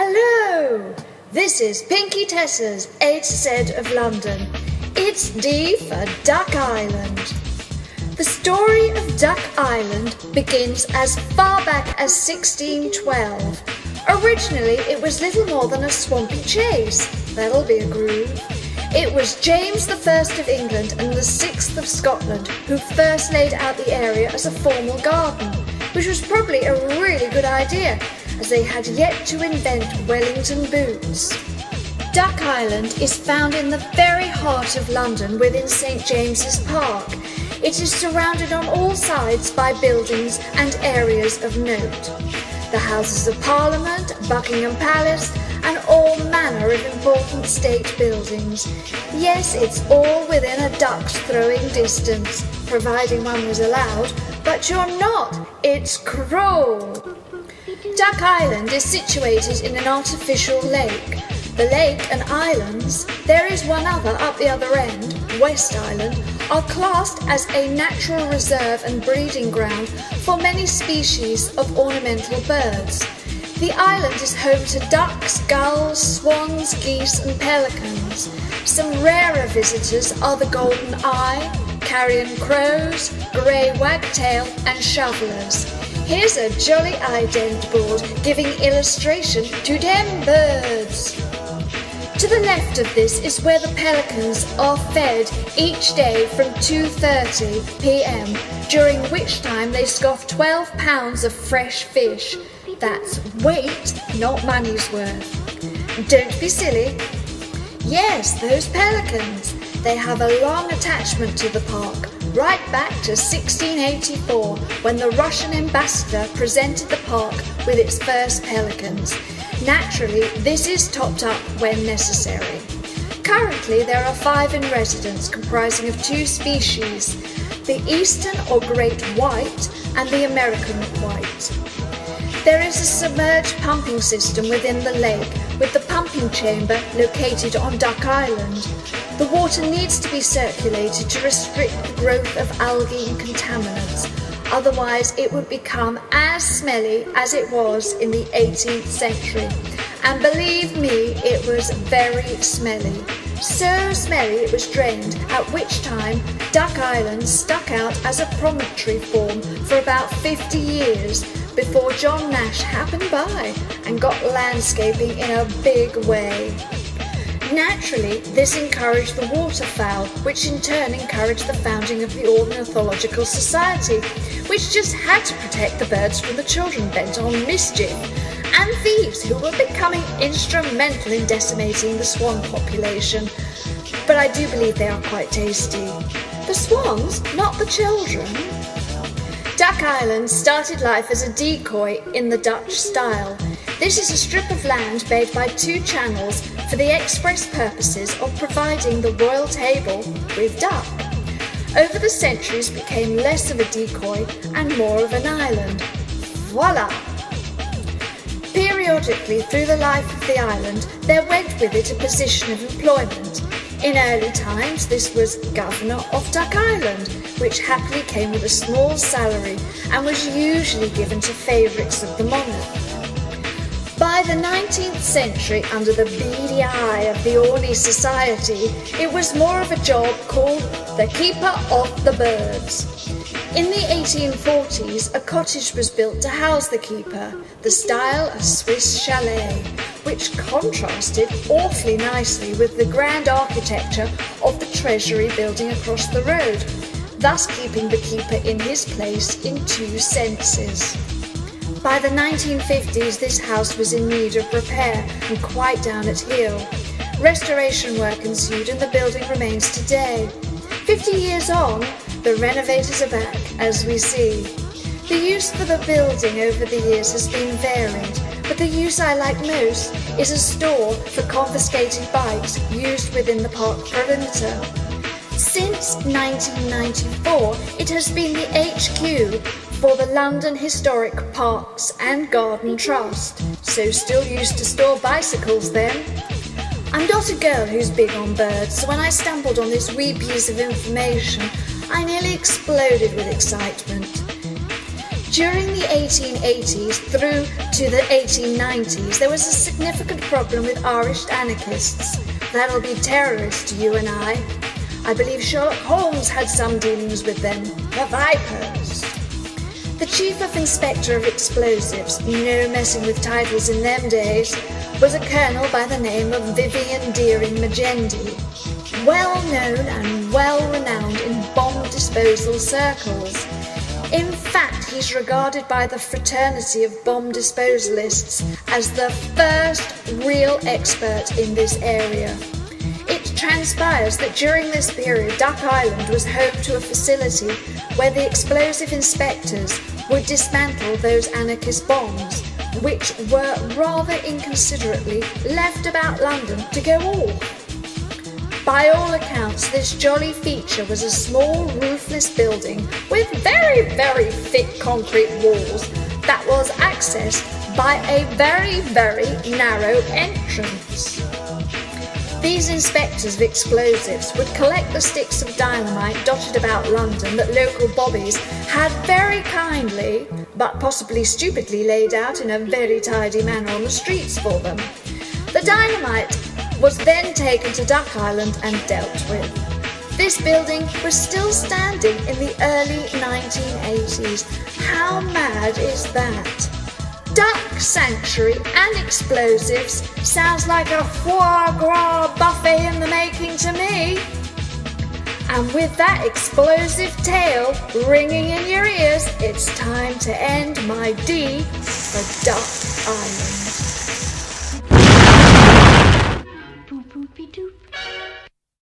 Hello! This is Pinkietessa A-Z of London. It's D for Duck Island. The story of Duck Island begins as far back as 1612. Originally, it was little more than a swampy chase. That'll be a groove. It was James I of England and the 6th of Scotland who first laid out the area as a formal garden, which was probably a really good idea, as they had yet to invent Wellington boots. Duck Island is found in the very heart of London within St James's Park. It is surrounded on all sides by buildings and areas of note. The Houses of Parliament, Buckingham Palace, and all manner of important state buildings. Yes, it's all within a duck's throwing distance, providing one was allowed, but you're not. It's cruel. Duck Island is situated in an artificial lake. The lake and islands, there is one other up the other end, West Island, are classed as a natural reserve and breeding ground for many species of ornamental birds. The island is home to ducks, gulls, swans, geese and pelicans. Some rarer visitors are the golden eye, carrion crows, grey wagtail and shovellers. Here's a jolly ident board giving illustration to them birds. To the left of this is where the pelicans are fed each day from 2:30 p.m, during which time they scoff 12 pounds of fresh fish. That's weight, not money's worth. Don't be silly. Yes, those pelicans. They have a long attachment to the park, right back to 1684, when the Russian ambassador presented the park with its first pelicans. Naturally, this is topped up when necessary. Currently, there are 5 in residence, comprising of 2 species, the eastern or great white and the American white. There is a submerged pumping system within the lake, with the pumping chamber located on Duck Island. The water needs to be circulated to restrict the growth of algae and contaminants, otherwise it would become as smelly as it was in the 18th century. And believe me, it was very smelly. So smelly it was drained, at which time Duck Island stuck out as a promontory form for about 50 years before John Nash happened by and got landscaping in a big way. Naturally, this encouraged the waterfowl, which in turn encouraged the founding of the Ornithological Society, which just had to protect the birds from the children bent on mischief, and thieves who were becoming instrumental in decimating the swan population. But I do believe they are quite tasty. The swans, not the children. Duck Island started life as a decoy in the Dutch style. This is a strip of land made by 2 channels for the express purposes of providing the royal table with duck. Over the centuries became less of a decoy and more of an island. Voila! Periodically through the life of the island, there went with it a position of employment. In early times, this was Governor of Duck Island, which happily came with a small salary and was usually given to favourites of the monarch. By the 19th century, under the beady eye of the Orney Society, it was more of a job called the Keeper of the Birds. In the 1840s, a cottage was built to house the keeper, the style a Swiss chalet, which contrasted awfully nicely with the grand architecture of the Treasury building across the road, thus keeping the keeper in his place in 2 senses. By the 1950s, this house was in need of repair and quite down at heel. Restoration work ensued and the building remains today. 50 years on, the renovators are back, as we see. The use for the building over the years has been varied, but the use I like most is a store for confiscated bikes used within the park perimeter. Since 1994, it has been the HQ for the London Historic Parks and Garden Trust, so still used to store bicycles then. I'm not a girl who's big on birds, so when I stumbled on this wee piece of information, I nearly exploded with excitement. During the 1880s through to the 1890s, there was a significant problem with Irish anarchists. That'll be terrorists to you and I. I believe Sherlock Holmes had some dealings with them, the Vipers. The Chief of Inspector of Explosives, no messing with titles in them days, was a colonel by the name of Vivian Deering Magendie, well known and well renowned in bomb disposal circles. In fact, he's regarded by the fraternity of bomb disposalists as the first real expert in this area. It transpires that during this period, Duck Island was home to a facility where the explosive inspectors would dismantle those anarchist bombs, which were rather inconsiderately left about London to go off. By all accounts, this jolly feature was a small roofless building with very, very thick concrete walls that was accessed by a very, very narrow entrance. These inspectors of explosives would collect the sticks of dynamite dotted about London that local bobbies had very kindly, but possibly stupidly laid out in a very tidy manner on the streets for them. The dynamite was then taken to Duck Island and dealt with. This building was still standing in the early 1980s. How mad is that? Duck Sanctuary and explosives sounds like a foie gras buffet in the making to me. And with that explosive tale ringing in your ears, it's time to end my D for Duck Island.